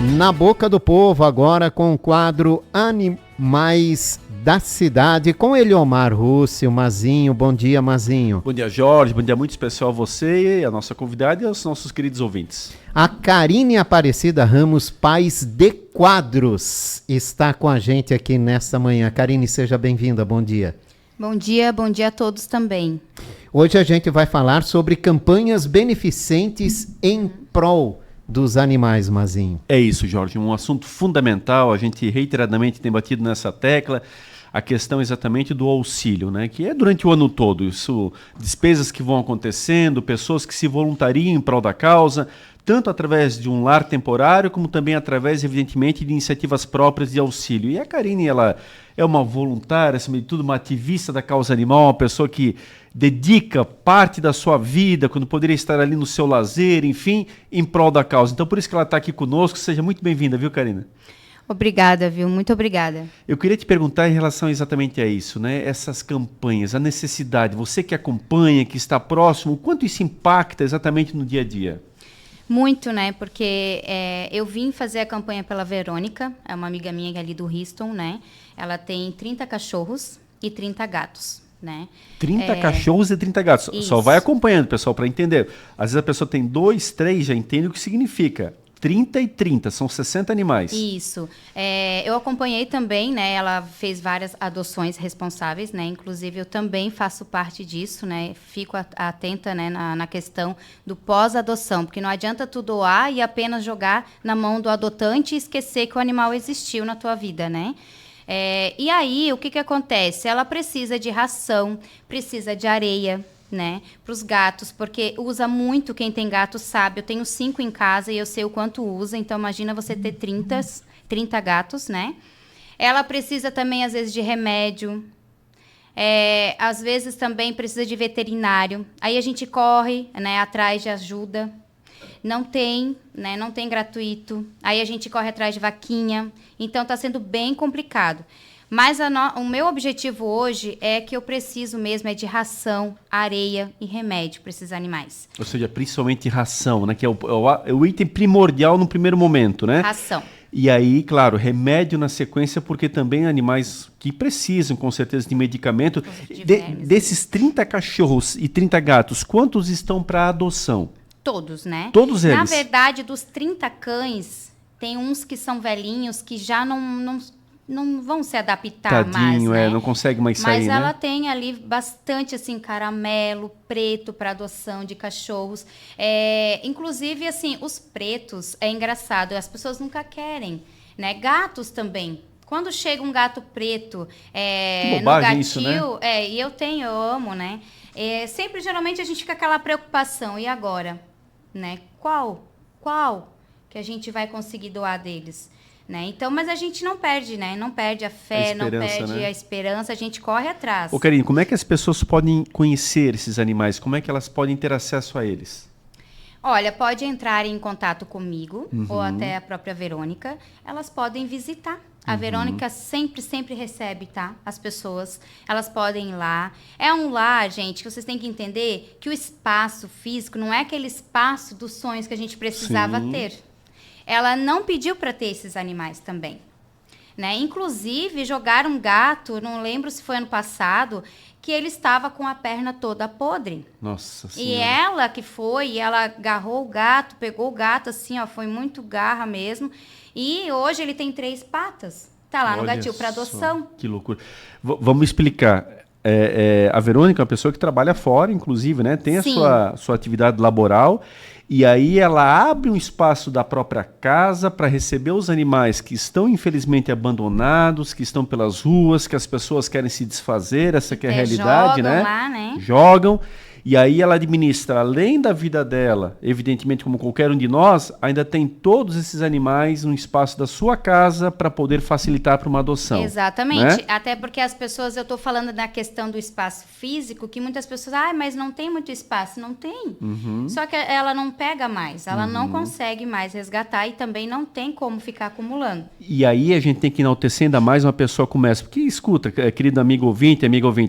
Na boca do povo, agora com o quadro Animais da Cidade, com Eliomar Russi, o Mazinho. Bom dia, Mazinho. Bom dia, Jorge. Bom dia muito especial a você, a nossa convidada e aos nossos queridos ouvintes. A Karine Aparecida Ramos Pais de Quadros está com a gente aqui nesta manhã. Karine, seja bem-vinda. Bom dia. Bom dia a todos também. Hoje a gente vai falar sobre campanhas beneficentes em prol dos animais, Mazinho. É isso, Jorge, um assunto fundamental, a gente reiteradamente tem batido nessa tecla, a questão exatamente do auxílio, né? Que é durante o ano todo, isso, despesas que vão acontecendo, pessoas que se voluntariam em prol da causa, tanto através de um lar temporário, como também através, evidentemente, de iniciativas próprias de auxílio. E a Karine, ela é uma voluntária, acima de tudo, uma ativista da causa animal, uma pessoa que dedica parte da sua vida, quando poderia estar ali no seu lazer, enfim, em prol da causa. Então, por isso que ela está aqui conosco. Seja muito bem-vinda, viu, Karine? Obrigada, viu? Muito obrigada. Eu queria te perguntar em relação exatamente a isso, né? Essas campanhas, a necessidade, você que acompanha, que está próximo, o quanto isso impacta exatamente no dia a dia? Muito, né? Porque eu vim fazer a campanha pela Verônica, é uma amiga minha ali do Houston, né? Ela tem 30 cachorros e 30 gatos, né? 30 cachorros e 30 gatos. Isso. Só vai acompanhando, pessoal, para entender. Às vezes a pessoa tem 2, 3, já entende o que significa. 30 e 30, são 60 animais. Isso. Eu acompanhei também, né? Ela fez várias adoções responsáveis, né? Inclusive, eu também faço parte disso, né? Fico atenta, né, na questão do pós-adoção, porque não adianta tu doar e apenas jogar na mão do adotante e esquecer que o animal existiu na tua vida, né? E aí, o que acontece? Ela precisa de ração, precisa de areia, né, para os gatos, porque usa muito, quem tem gato sabe, eu tenho 5 em casa e eu sei o quanto usa, então imagina você ter 30 gatos, né? Ela precisa também, às vezes, de remédio, às vezes também precisa de veterinário, aí a gente corre, né, atrás de ajuda, não tem, né, não tem gratuito, aí a gente corre atrás de vaquinha, então está sendo bem complicado. Mas o meu objetivo hoje é que eu preciso mesmo de ração, areia e remédio para esses animais. Ou seja, principalmente ração, né? Que é o item primordial no primeiro momento, né? Ração. E aí, claro, remédio na sequência, porque também animais que precisam, com certeza, de medicamento. Desses 30 cachorros e 30 gatos, quantos estão para adoção? Todos, né? Todos eles? Na verdade, dos 30 cães, tem uns que são velhinhos que já não vão se adaptar mais, né? Não consegue mais sair, Mas né? ela tem ali bastante, assim, caramelo, preto para adoção de cachorros. Inclusive, assim, os pretos, é engraçado, as pessoas nunca querem, né? Gatos também. Quando chega um gato preto no gatil, isso, né? E eu amo, né? Sempre, geralmente, a gente fica com aquela preocupação. E agora? Né? Qual que a gente vai conseguir doar deles? Né? Então, mas a gente não perde, né? Não perde a fé, não perde, né, a esperança, a gente corre atrás. Ô, Karine, como é que as pessoas podem conhecer esses animais? Como é que elas podem ter acesso a eles? Olha, pode entrar em contato comigo, ou até a própria Verônica. Elas podem visitar. A Verônica sempre recebe, tá? As pessoas, elas podem ir lá. É um lar, gente, que vocês têm que entender que o espaço físico não é aquele espaço dos sonhos que a gente precisava ter. Ela não pediu para ter esses animais também, né? Inclusive, jogaram um gato, não lembro se foi ano passado, que ele estava com a perna toda podre. Nossa Senhora. E ela que foi, ela agarrou o gato, pegou o gato assim, ó, foi muito garra mesmo. E hoje ele tem 3 patas. Tá lá no gatil para adoção. Que loucura. Vamos explicar. A Verônica é uma pessoa que trabalha fora, inclusive, né? Tem a sua atividade laboral. E aí ela abre um espaço da própria casa para receber os animais que estão, infelizmente, abandonados, que estão pelas ruas, que as pessoas querem se desfazer, essa que é a realidade, jogam né? Lá, né? Jogam. E aí ela administra, além da vida dela, evidentemente como qualquer um de nós, ainda tem todos esses animais no espaço da sua casa para poder facilitar para uma adoção. Exatamente. Né? Até porque as pessoas, eu estou falando da questão do espaço físico, que muitas pessoas, mas não tem muito espaço. Não tem. Só que ela não pega mais, ela não consegue mais resgatar e também não tem como ficar acumulando. E aí a gente tem que enaltecer ainda mais uma pessoa como essa. Porque escuta, querido amigo ouvinte,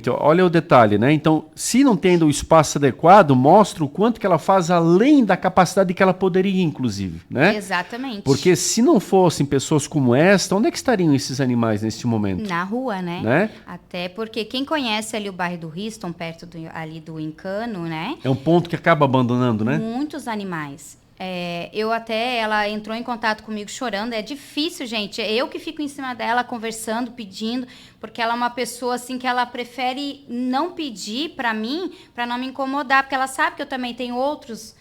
olha o detalhe, né? Então, se não tem o espaço espaço adequado, mostra o quanto que ela faz além da capacidade que ela poderia, inclusive, né? Exatamente. Porque se não fossem pessoas como esta, onde é que estariam esses animais neste momento? Na rua, né? Até porque quem conhece ali o bairro do Riston, perto ali do Encano, né? É um ponto que acaba abandonando, né? Muitos animais. Ela entrou em contato comigo chorando. É difícil, gente. Eu que fico em cima dela, conversando, pedindo, porque ela é uma pessoa assim que ela prefere não pedir para mim, para não me incomodar, porque ela sabe que eu também tenho outros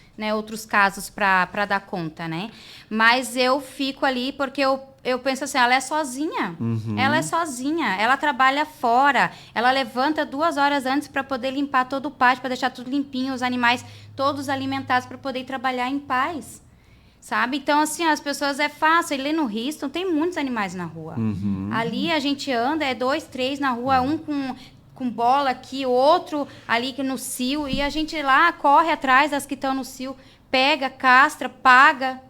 casos para dar conta, né? Mas eu fico ali porque eu penso assim, ela é sozinha. Uhum. Ela é sozinha. Ela trabalha fora. Ela levanta 2 horas antes para poder limpar todo o pátio, para deixar tudo limpinho, os animais todos alimentados para poder trabalhar em paz. Sabe? Então, assim, as pessoas é fácil. Ali no Riston tem muitos animais na rua. Uhum. Ali a gente anda, 2, 3 na rua, um com bola aqui, outro ali no cio, e a gente lá corre atrás das que estão no cio, pega, castra, paga.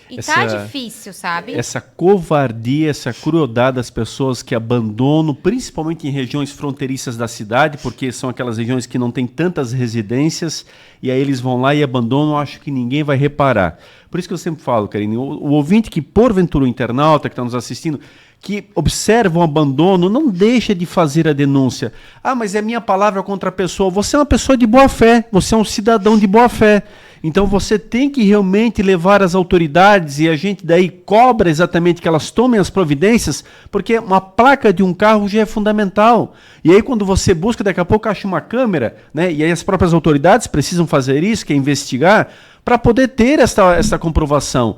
E tá difícil, sabe? Essa covardia, essa crueldade das pessoas que abandonam, principalmente em regiões fronteiriças da cidade, porque são aquelas regiões que não tem tantas residências, e aí eles vão lá e abandonam, acho que ninguém vai reparar. Por isso que eu sempre falo, Karine, o ouvinte que porventura o internauta que está nos assistindo, que observa um abandono, não deixa de fazer a denúncia. Ah, mas é minha palavra contra a pessoa. Você é uma pessoa de boa fé, você é um cidadão de boa fé. Então você tem que realmente levar as autoridades e a gente daí cobra exatamente que elas tomem as providências, porque uma placa de um carro já é fundamental. E aí quando você busca, daqui a pouco acha uma câmera, né? E aí as próprias autoridades precisam fazer isso, que é investigar, para poder ter essa comprovação.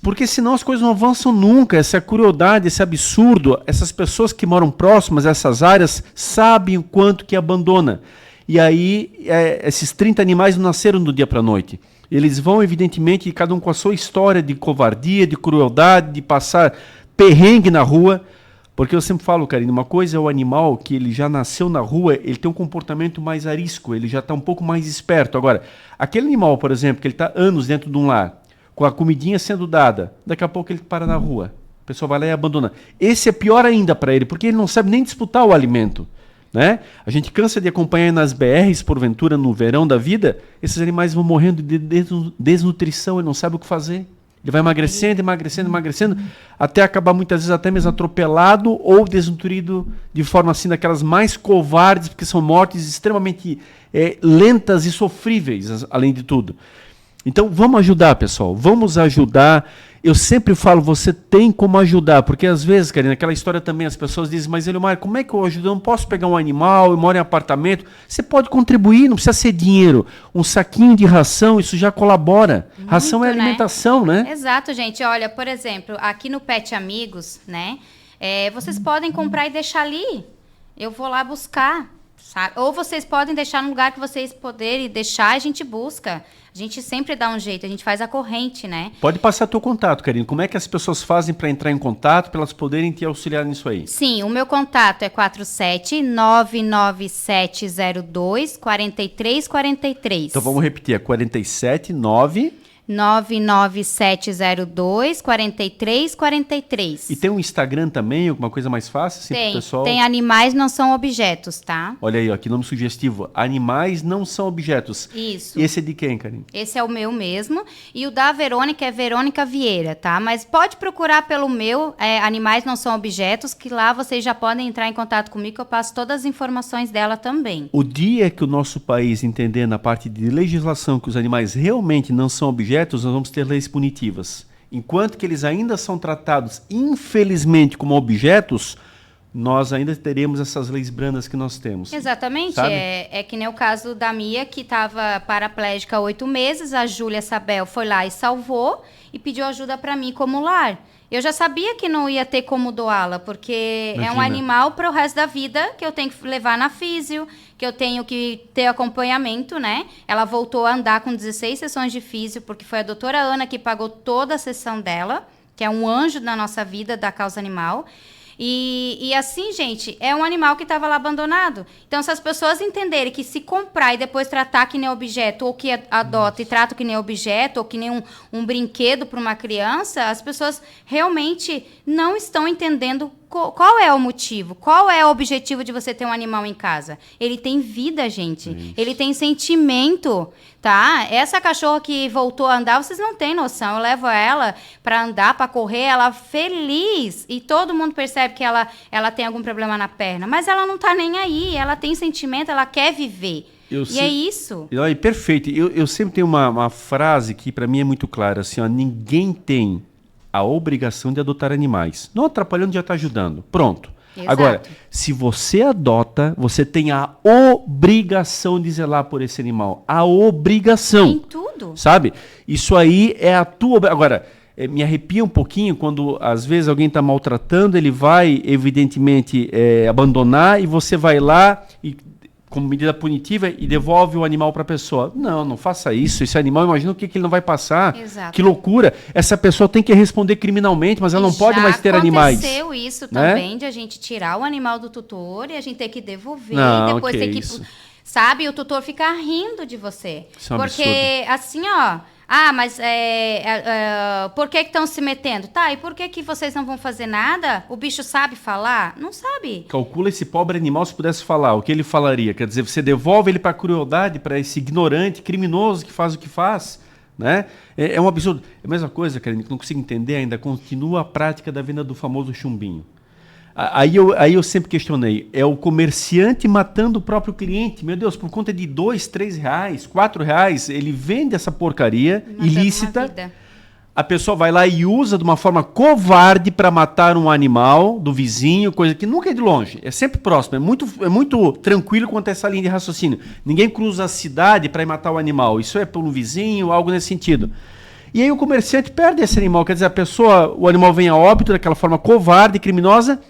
Porque senão as coisas não avançam nunca. Essa crueldade, esse absurdo, essas pessoas que moram próximas a essas áreas sabem o quanto que abandona. E aí, esses 30 animais não nasceram do dia para a noite. Eles vão, evidentemente, cada um com a sua história de covardia, de crueldade, de passar perrengue na rua. Porque eu sempre falo, Karine, uma coisa é o animal que ele já nasceu na rua, ele tem um comportamento mais arisco, ele já está um pouco mais esperto. Agora, aquele animal, por exemplo, que ele está anos dentro de um lar, com a comidinha sendo dada, daqui a pouco ele para na rua. A pessoa vai lá e abandona. Esse é pior ainda para ele, porque ele não sabe nem disputar o alimento. Né? A gente cansa de acompanhar nas BRs, porventura, no verão da vida, esses animais vão morrendo de desnutrição, ele não sabe o que fazer. Ele vai emagrecendo, emagrecendo, emagrecendo, até acabar muitas vezes até mesmo atropelado ou desnutrido de forma assim, daquelas mais covardes, porque são mortes extremamente lentas e sofríveis, além de tudo. Então vamos ajudar, pessoal, vamos ajudar. Eu sempre falo, você tem como ajudar, porque às vezes, Karine, aquela história também, as pessoas dizem, mas Eliomar, como é que eu ajudo? Eu não posso pegar um animal, eu moro em apartamento. Você pode contribuir, não precisa ser dinheiro. Um saquinho de ração, isso já colabora. Muito, ração é alimentação, né? Exato, gente. Olha, por exemplo, aqui no Pet Amigos, né? Vocês podem comprar e deixar ali. Eu vou lá buscar, sabe? Ou vocês podem deixar no lugar que vocês poderem deixar, a gente busca. A gente sempre dá um jeito, a gente faz a corrente, né? Pode passar teu contato, Karine. Como é que as pessoas fazem para entrar em contato, para elas poderem te auxiliar nisso aí? Sim, o meu contato é 4799702-4343. Então vamos repetir, é 479... 99702-4343. E tem um Instagram também, alguma coisa mais fácil? Assim, tem, pessoal? Tem Animais Não São Objetos, tá? Olha aí, ó, que nome sugestivo. Animais Não São Objetos. Isso. E esse é de quem, Karine? Esse é o meu mesmo. E o da Verônica é Verônica Vieira, tá? Mas pode procurar pelo meu, Animais Não São Objetos, que lá vocês já podem entrar em contato comigo, que eu passo todas as informações dela também. O dia que o nosso país entender na parte de legislação que os animais realmente não são objetos, nós vamos ter leis punitivas. Enquanto que eles ainda são tratados, infelizmente, como objetos, nós ainda teremos essas leis brandas que nós temos. Exatamente. É que nem o caso da Mia, que estava paraplégica há 8 meses, a Júlia Sabel foi lá e salvou e pediu ajuda para mim como lar. Eu já sabia que não ia ter como doá-la, porque Imagina. É um animal para o resto da vida, que eu tenho que levar na físio, que eu tenho que ter acompanhamento, né? Ela voltou a andar com 16 sessões de físio, porque foi a doutora Ana que pagou toda a sessão dela, que é um anjo na nossa vida da causa animal. E assim, gente, é um animal que estava lá abandonado. Então, se as pessoas entenderem que se comprar e depois tratar que nem objeto, ou que adota e trata que nem objeto, ou que nem um brinquedo para uma criança, as pessoas realmente não estão entendendo qual é o motivo? Qual é o objetivo de você ter um animal em casa? Ele tem vida, gente. Isso. Ele tem sentimento, tá? Essa cachorra que voltou a andar, vocês não têm noção. Eu levo ela para andar, para correr, ela feliz. E todo mundo percebe que ela tem algum problema na perna. Mas ela não tá nem aí. Ela tem sentimento, ela quer viver. É isso. Perfeito. Eu sempre tenho uma frase que para mim é muito clara. Assim, ó, ninguém tem a obrigação de adotar animais. Não atrapalhando, já está ajudando. Pronto. Exato. Agora, se você adota, você tem a obrigação de zelar por esse animal. A obrigação. Em tudo. Sabe? Isso aí é a tua... Agora, me arrepia um pouquinho quando, às vezes, alguém está maltratando, ele vai, evidentemente, abandonar e você vai lá e... como medida punitiva e devolve o animal para a pessoa. Não faça isso. Esse animal, imagina o que ele não vai passar. Exato. Que loucura. Essa pessoa tem que responder criminalmente, mas ela não pode mais ter animais. Já aconteceu isso também, de a gente tirar o animal do tutor e a gente ter que devolver. E depois ter que... Sabe? O tutor fica rindo de você. Isso é um porque, absurdo. assim, ó... mas por que estão se metendo? Tá, e por que vocês não vão fazer nada? O bicho sabe falar? Não sabe. Calcula esse pobre animal se pudesse falar. O que ele falaria? Quer dizer, você devolve ele para a crueldade, para esse ignorante, criminoso que faz o que faz. Né? É um absurdo. É a mesma coisa, Karine, que não consigo entender ainda. Continua a prática da venda do famoso chumbinho. Aí eu sempre questionei, é o comerciante matando o próprio cliente. Meu Deus, por conta de R$2, R$3, R$4, ele vende essa porcaria ilícita. A pessoa vai lá e usa de uma forma covarde para matar um animal do vizinho, coisa que nunca é de longe, é sempre próximo, é muito tranquilo quanto a essa linha de raciocínio. Ninguém cruza a cidade para ir matar o animal, isso é por um vizinho, algo nesse sentido. E aí o comerciante perde esse animal, quer dizer, o animal vem a óbito daquela forma covarde, criminosa.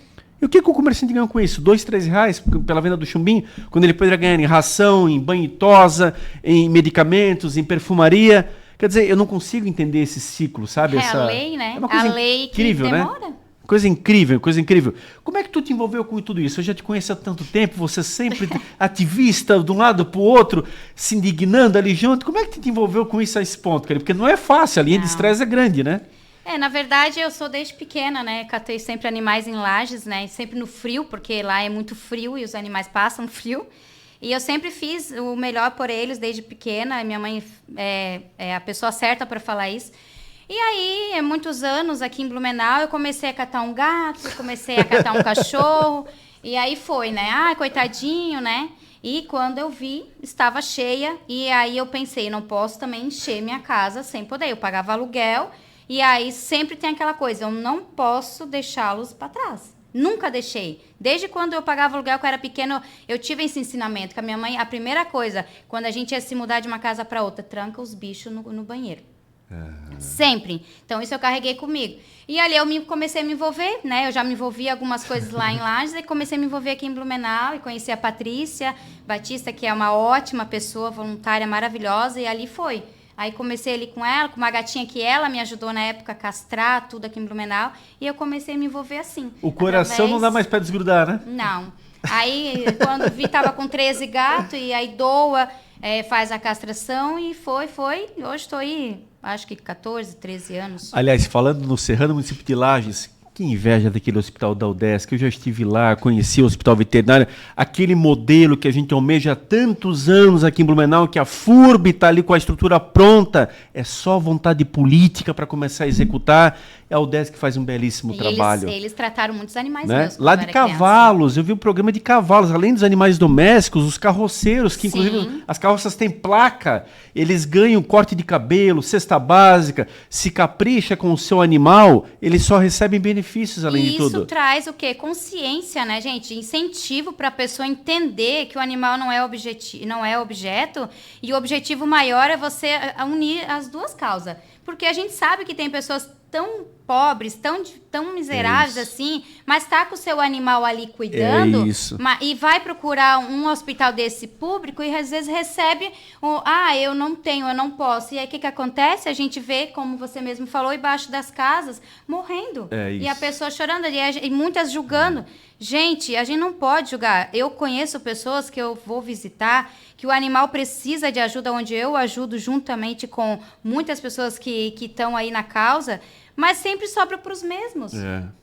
E o que o comerciante ganha com isso? R$2, R$3 pela venda do chumbinho, quando ele poderia ganhar em ração, em banho e tosa, em medicamentos, em perfumaria. Quer dizer, eu não consigo entender esse ciclo, sabe? A lei, né? É uma coisa incrível, que demora. Né? Coisa incrível. Como é que tu te envolveu com tudo isso? Eu já te conheço há tanto tempo, você sempre ativista, de um lado para o outro, se indignando ali junto. Como é que tu te envolveu com isso a esse ponto, cara? Porque não é fácil, a linha de estresse é grande, né? Na verdade, eu sou desde pequena, né? Catei sempre animais em lajes, né? Sempre no frio, porque lá é muito frio e os animais passam frio. E eu sempre fiz o melhor por eles desde pequena. Minha mãe é a pessoa certa para falar isso. E aí, muitos anos aqui em Blumenau, eu comecei a catar um gato, comecei a catar um cachorro. E aí foi, né? Coitadinho, né? E quando eu vi, estava cheia. E aí eu pensei, não posso também encher minha casa sem poder. Eu pagava aluguel. E aí sempre tem aquela coisa, eu não posso deixá-los para trás. Nunca deixei. Desde quando eu pagava aluguel, que eu era pequeno, eu tive esse ensinamento. Que a minha mãe, a primeira coisa, quando a gente ia se mudar de uma casa para outra, tranca os bichos no banheiro. Sempre. Então, isso eu carreguei comigo. E ali eu comecei a me envolver, né? Eu já me envolvi em algumas coisas lá em Lages, e comecei a me envolver aqui em Blumenau, e conheci a Patrícia Batista, que é uma ótima pessoa, voluntária, maravilhosa, e ali foi. Aí comecei ali com ela, com uma gatinha que ela me ajudou na época a castrar tudo aqui em Blumenau. E eu comecei a me envolver assim. O coração não dá mais para desgrudar, né? Não. Aí, quando vi, tava com 13 gatos, e aí doa, faz a castração, e foi. E hoje estou aí, acho que 14, 13 anos. Aliás, falando no Serrano, município de Lages, que inveja daquele hospital da UDESC, eu já estive lá, conheci o hospital veterinário, aquele modelo que a gente almeja há tantos anos aqui em Blumenau, que a FURB está ali com a estrutura pronta, é só vontade política para começar a executar. É a UDESC que faz um belíssimo trabalho. Eles trataram muitos animais meus. Lá de cavalos, eu vi um programa de cavalos, além dos animais domésticos, os carroceiros, que inclusive as carroças têm placa, eles ganham corte de cabelo, cesta básica, se capricha com o seu animal, eles só recebem benefícios além de tudo. Isso traz o quê? Consciência, né, gente? Incentivo para a pessoa entender que o animal não é objeto, e o objetivo maior é você unir as duas causas. Porque a gente sabe que tem pessoas tão pobres, tão miseráveis assim, mas tá com o seu animal ali cuidando e vai procurar um hospital desse público e às vezes recebe eu não tenho, eu não posso. E aí o que acontece? A gente vê, como você mesmo falou, embaixo das casas, morrendo. E a pessoa chorando e muitas julgando. Gente, a gente não pode julgar. Eu conheço pessoas que eu vou visitar, que o animal precisa de ajuda, onde eu ajudo juntamente com muitas pessoas que que estão aí na causa, mas sempre sobra para os mesmos.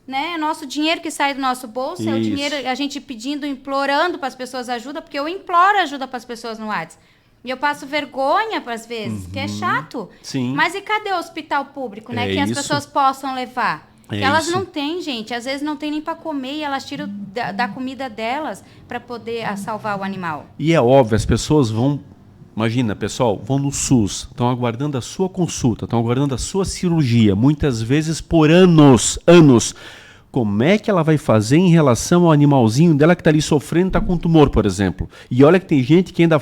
Né? Nosso dinheiro que sai do nosso bolso é o dinheiro, a gente pedindo, implorando para as pessoas ajuda, porque eu imploro ajuda para as pessoas no WhatsApp. E eu passo vergonha, às vezes, que é chato. Sim. Mas e cadê o hospital público, né? Que isso. as pessoas possam levar? É Elas isso. não têm, gente. Às vezes não tem nem para comer e elas tiram da comida delas para poder salvar o animal. E é óbvio, as pessoas vão... Imagina, pessoal, vão no SUS, estão aguardando a sua consulta, estão aguardando a sua cirurgia, muitas vezes por anos. Como é que ela vai fazer em relação ao animalzinho dela que está ali sofrendo, está com tumor, por exemplo? E olha que tem gente que ainda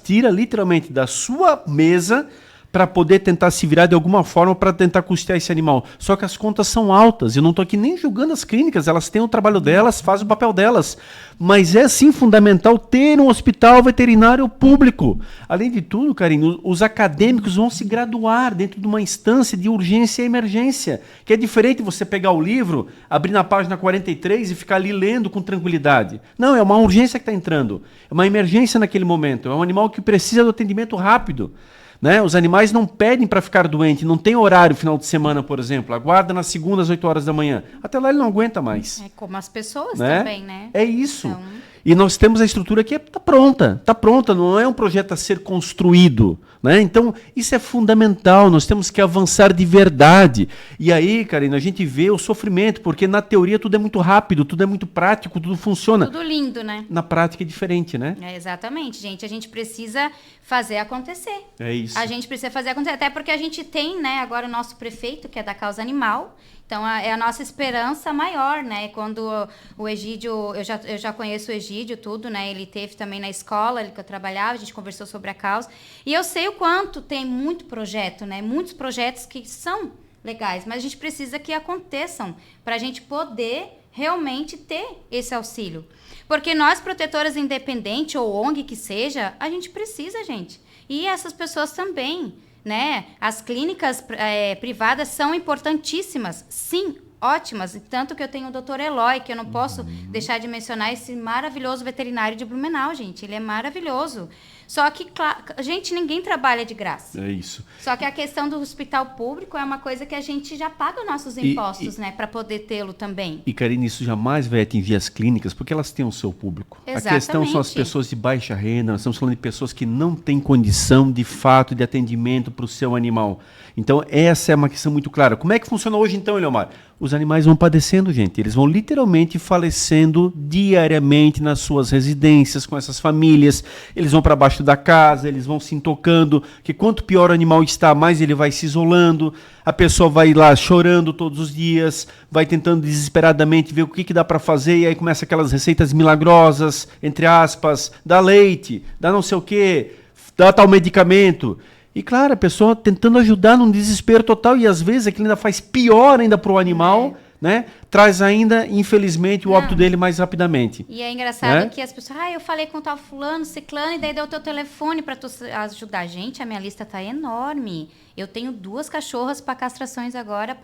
tira literalmente da sua mesa para poder tentar se virar de alguma forma para tentar custear esse animal. Só que as contas são altas. Eu não estou aqui nem julgando as clínicas, elas têm o trabalho delas, fazem o papel delas. Mas é sim fundamental ter um hospital veterinário público. Além de tudo, Karine, os acadêmicos vão se graduar dentro de uma instância de urgência e emergência, que é diferente você pegar o livro, abrir na página 43 e ficar ali lendo com tranquilidade. Não, é uma urgência que está entrando. É uma emergência naquele momento. É um animal que precisa do atendimento rápido. Né? Os animais não pedem para ficar doente, não tem horário final de semana, por exemplo. Aguarda na segunda às 8 horas da manhã. Até lá ele não aguenta mais. É como as pessoas né? também, né? É isso. Então... E nós temos a estrutura que está pronta, não é um projeto a ser construído. Né? Então, isso é fundamental, nós temos que avançar de verdade. E aí, Karine, a gente vê o sofrimento, porque na teoria tudo é muito rápido, tudo é muito prático, tudo funciona. Tudo lindo, né? Na prática é diferente, né? É, exatamente, gente. A gente precisa fazer acontecer. É isso. A gente precisa fazer acontecer, até porque a gente tem, né, agora o nosso prefeito, que é da causa animal. Então, é a nossa esperança maior, né? Quando o Egídio, eu já conheço o Egídio, tudo, né? Ele teve também na escola, que eu trabalhava, a gente conversou sobre a causa. E eu sei o quanto tem muito projeto, né? Muitos projetos que são legais, mas a gente precisa que aconteçam para a gente poder realmente ter esse auxílio. Porque nós, protetoras independentes ou ONG que seja, a gente precisa, gente. E essas pessoas também. Né? As clínicas privadas são importantíssimas, sim, ótimas. Tanto que eu tenho o Dr. Eloy, que eu não posso deixar de mencionar esse maravilhoso veterinário de Blumenau, gente. Ele é maravilhoso. Só que, gente, ninguém trabalha de graça. É isso. Só que a questão do hospital público é uma coisa que a gente já paga nossos impostos, né? Para poder tê-lo também. E, Karine, isso jamais vai atingir as clínicas, porque elas têm o seu público. Exatamente. A questão são as pessoas de baixa renda, nós estamos falando de pessoas que não têm condição, de fato, de atendimento para o seu animal. Então, essa é uma questão muito clara. Como é que funciona hoje, então, Eliomar? Os animais vão padecendo, gente. Eles vão literalmente falecendo diariamente nas suas residências, com essas famílias. Eles vão para baixo da casa, eles vão se intocando, que quanto pior o animal está, mais ele vai se isolando. A pessoa vai lá chorando todos os dias, vai tentando desesperadamente ver o que dá para fazer, e aí começa aquelas receitas milagrosas, entre aspas, dá leite, dá não sei o quê, dá tal medicamento. E claro, a pessoa tentando ajudar num desespero total, e às vezes aquilo ainda faz pior ainda para o animal, né? Traz ainda, infelizmente, o óbito dele mais rapidamente. E é engraçado que as pessoas, eu falei com tal fulano, ciclano, e daí deu o teu telefone para tu ajudar. Gente, a minha lista tá enorme. Eu tenho 2 cachorras para castrações agora,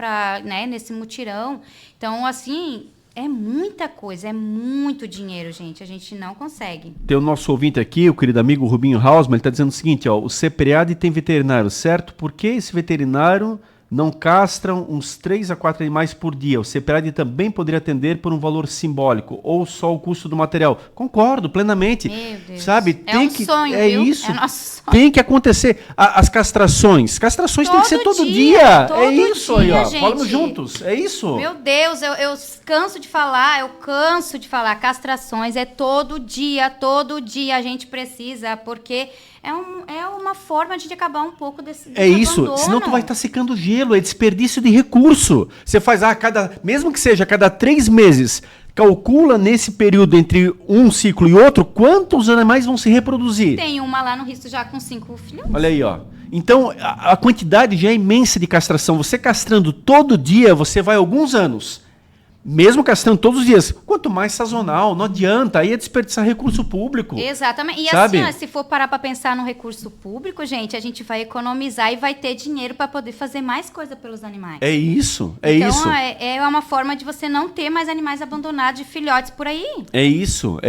né, nesse mutirão. Então, assim... É muita coisa, é muito dinheiro, gente. A gente não consegue. Tem o nosso ouvinte aqui, o querido amigo Rubinho Hausmann, ele está dizendo o seguinte, ó, o CPREAD tem veterinário, certo? Por que esse veterinário não castra uns 3 a 4 animais por dia? O CPREAD também poderia atender por um valor simbólico, ou só o custo do material. Concordo plenamente. Meu Deus. Sabe? Tem sonho, é viu? isso. É nosso sonho. Tem que acontecer. As castrações tem que ser todo dia. É isso aí, ó. Falamos juntos. É isso. Meu Deus, eu canso de falar, castrações é todo dia a gente precisa, porque é uma forma de acabar um pouco desse isso, abandono. Senão tu vai estar secando gelo, é desperdício de recurso. Você faz, mesmo que seja cada 3 meses, calcula nesse período entre um ciclo e outro, quantos animais vão se reproduzir. Tem uma lá no Risto já com 5 filhos. Olha aí, ó. Então, a quantidade já é imensa de castração. Você castrando todo dia, você vai alguns anos. Mesmo gastando todos os dias. Quanto mais sazonal, não adianta. Aí é desperdiçar recurso público. Exatamente. E sabe? assim, ó, se for parar para pensar no recurso público, gente, a gente vai economizar e vai ter dinheiro para poder fazer mais coisa pelos animais. É isso, então, isso. É uma forma de você não ter mais animais abandonados de filhotes por aí. É isso.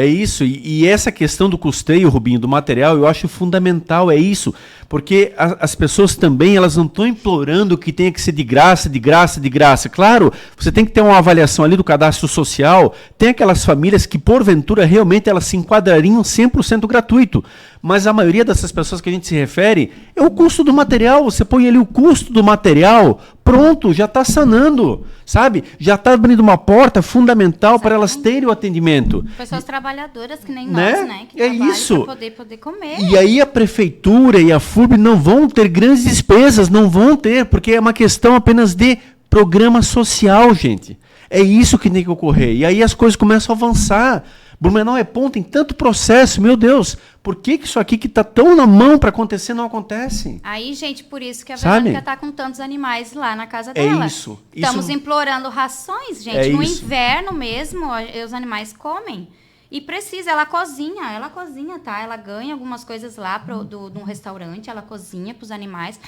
E essa questão do custeio, Rubinho, do material, eu acho fundamental, é isso. Porque as pessoas também, elas não estão implorando que tenha que ser de graça, de graça, de graça. Claro, você tem que ter uma avaliação ali do cadastro social. Tem aquelas famílias que, porventura, realmente elas se enquadrariam 100% gratuito. Mas a maioria dessas pessoas que a gente se refere é o custo do material. Você põe ali o custo do material, pronto, já está sanando, sabe? Já está abrindo uma porta fundamental para elas terem o atendimento. Pessoas trabalhadoras que nem Né? nós, né? Que É trabalham isso. para poder comer. E aí a prefeitura e a FURB não vão ter grandes despesas, não vão ter, porque é uma questão apenas de programa social, gente. É isso que tem que ocorrer. E aí as coisas começam a avançar. Blumenau é ponto em tanto processo, meu Deus, por que isso aqui que está tão na mão para acontecer não acontece? Aí, gente, por isso que a Sabe? Verônica está com tantos animais lá na casa dela. Isso. Estamos Isso. implorando rações, gente. É no isso. inverno mesmo, os animais comem. E precisa, ela cozinha, tá? Ela ganha algumas coisas lá de um restaurante, ela cozinha para os animais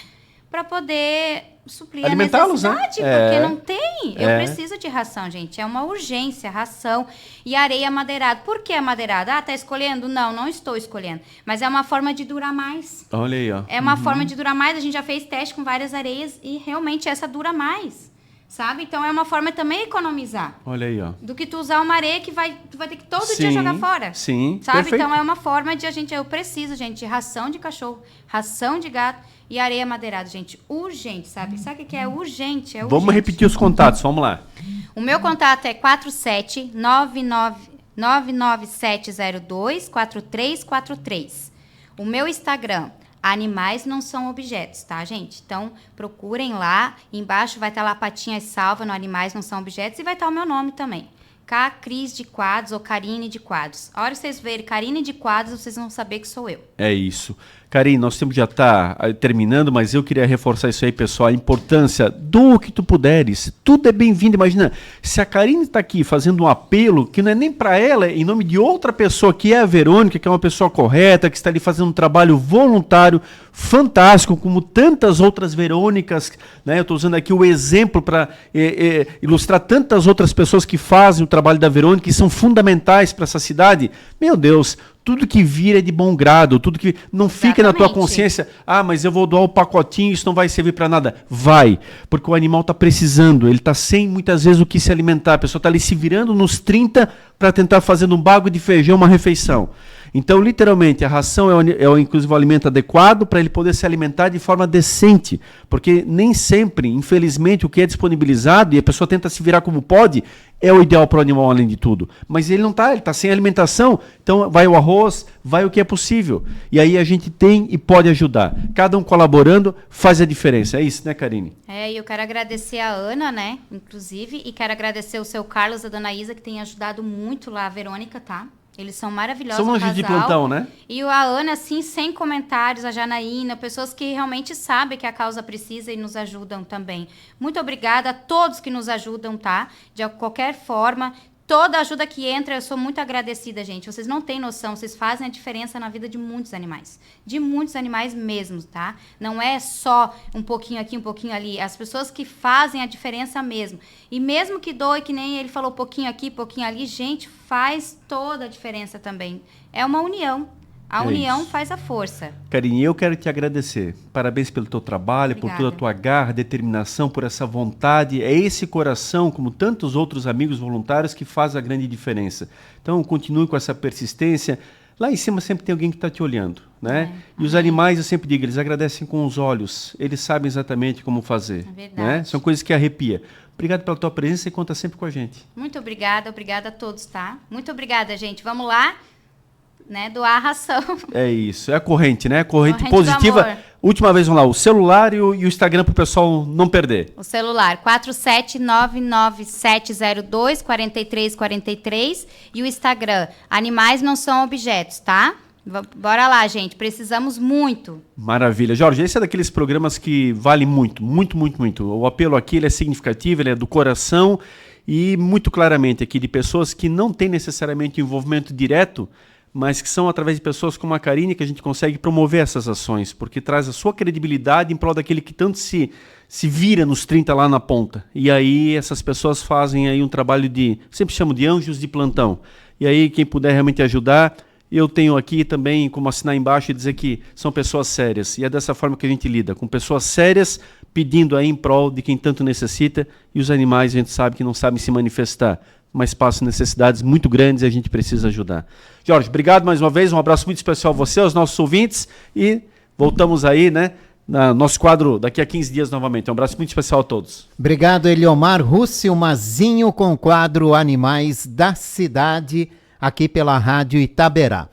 para poder suprir Alimentá-los, a né? necessidade, É. porque não tem. Eu É. preciso de ração, gente. É uma urgência, ração. E areia amadeirada. Por que amadeirada? Ah, tá escolhendo? Não, não estou escolhendo. Mas é uma forma de durar mais. Olha aí, ó. É uma forma de durar mais. A gente já fez teste com várias areias e realmente essa dura mais. Sabe? Então é uma forma também de economizar. Olha aí, ó. Do que tu usar uma areia que tu vai ter que todo Sim, dia jogar fora. sim, Sabe? perfeito. Então é uma forma de eu preciso, gente, de ração de cachorro, ração de gato e areia madeirada, gente. Urgente, sabe? Sabe o que é urgente? É urgente. Vamos repetir os contatos, vamos lá. O meu contato é 47997024343. O meu Instagram, Animais Não São Objetos, tá, gente? Então, procurem lá. Embaixo vai estar lá Patinhas Salva no Animais Não São Objetos e vai estar o meu nome também. Cris de Quadros ou Karine de Quadros. A hora que vocês verem Karine de Quadros, vocês vão saber que sou eu. É isso. Karine, nosso tempo já está terminando, mas eu queria reforçar isso aí, pessoal, a importância do que tu puderes. Tudo é bem-vindo. Imagina, se a Karine está aqui fazendo um apelo, que não é nem para ela, é em nome de outra pessoa, que é a Verônica, que é uma pessoa correta, que está ali fazendo um trabalho voluntário, fantástico, como tantas outras Verônicas, né? Eu estou usando aqui o exemplo para ilustrar tantas outras pessoas que fazem o trabalho da Verônica, que são fundamentais para essa cidade. Meu Deus, tudo que vir é de bom grado, tudo que não fica na tua Exatamente. consciência, mas eu vou doar o pacotinho, isso não vai servir para nada. Vai, porque o animal está precisando, ele está sem muitas vezes o que se alimentar, a pessoa está ali se virando nos 30 para tentar fazer um bago de feijão uma refeição. Então, literalmente, a ração inclusive o alimento adequado para ele poder se alimentar de forma decente, porque nem sempre, infelizmente, o que é disponibilizado e a pessoa tenta se virar como pode, é o ideal para o animal, além de tudo. Mas ele não está, ele está sem alimentação, então vai o arroz, vai o que é possível. E aí a gente tem e pode ajudar. Cada um colaborando faz a diferença. É isso, né, Karine? E eu quero agradecer a Ana, né, inclusive, e quero agradecer o seu Carlos e a dona Isa, que tem ajudado muito lá a Verônica, tá? Eles são maravilhosos, São anjos de plantão, né? E a Ana, assim, sem comentários, a Janaína, pessoas que realmente sabem que a causa precisa e nos ajudam também. Muito obrigada a todos que nos ajudam, tá? De qualquer forma, toda ajuda que entra, eu sou muito agradecida, gente. Vocês não têm noção, vocês fazem a diferença na vida de muitos animais. De muitos animais mesmo, tá? Não é só um pouquinho aqui, um pouquinho ali. As pessoas que fazem a diferença mesmo. E mesmo que doe, que nem ele falou, pouquinho aqui, pouquinho ali, gente, faz toda a diferença também. É uma união. A união faz a força. Karine, eu quero te agradecer. Parabéns pelo teu trabalho, Obrigada. por toda a tua garra, determinação, por essa vontade. É esse coração, como tantos outros amigos voluntários, que faz a grande diferença. Então, continue com essa persistência. Lá em cima sempre tem alguém que está te olhando, né? E os animais, eu sempre digo, eles agradecem com os olhos. Eles sabem exatamente como fazer. É verdade. Né? São coisas que arrepia. Obrigado pela tua presença e conta sempre com a gente. Muito obrigada a todos, tá? Muito obrigada, gente. Vamos lá, né? Doar a ração. É isso, é a corrente, né? Corrente Corrente do positiva. amor. Última vez, vamos lá, o celular e o Instagram para o pessoal não perder. O celular, 47997024343 e o Instagram, Animais Não São Objetos, tá? Bora lá, gente, precisamos muito. Maravilha. Jorge, esse é daqueles programas que vale muito, muito, muito, muito. O apelo aqui ele é significativo, ele é do coração e muito claramente aqui de pessoas que não têm necessariamente envolvimento direto, mas que são através de pessoas como a Karine que a gente consegue promover essas ações, porque traz a sua credibilidade em prol daquele que tanto se vira nos 30 lá na ponta. E aí essas pessoas fazem aí um trabalho sempre chamo de anjos de plantão. E aí quem puder realmente ajudar, eu tenho aqui também como assinar embaixo e dizer que são pessoas sérias. E é dessa forma que a gente lida, com pessoas sérias pedindo aí em prol de quem tanto necessita, e os animais a gente sabe que não sabem se manifestar, mas passam necessidades muito grandes e a gente precisa ajudar. Jorge, obrigado mais uma vez, um abraço muito especial a você, aos nossos ouvintes, e voltamos aí, né, no nosso quadro daqui a 15 dias novamente. Um abraço muito especial a todos. Obrigado, Eliomar Rússio Mazinho, com o quadro Animais da Cidade, aqui pela Rádio Itaberá.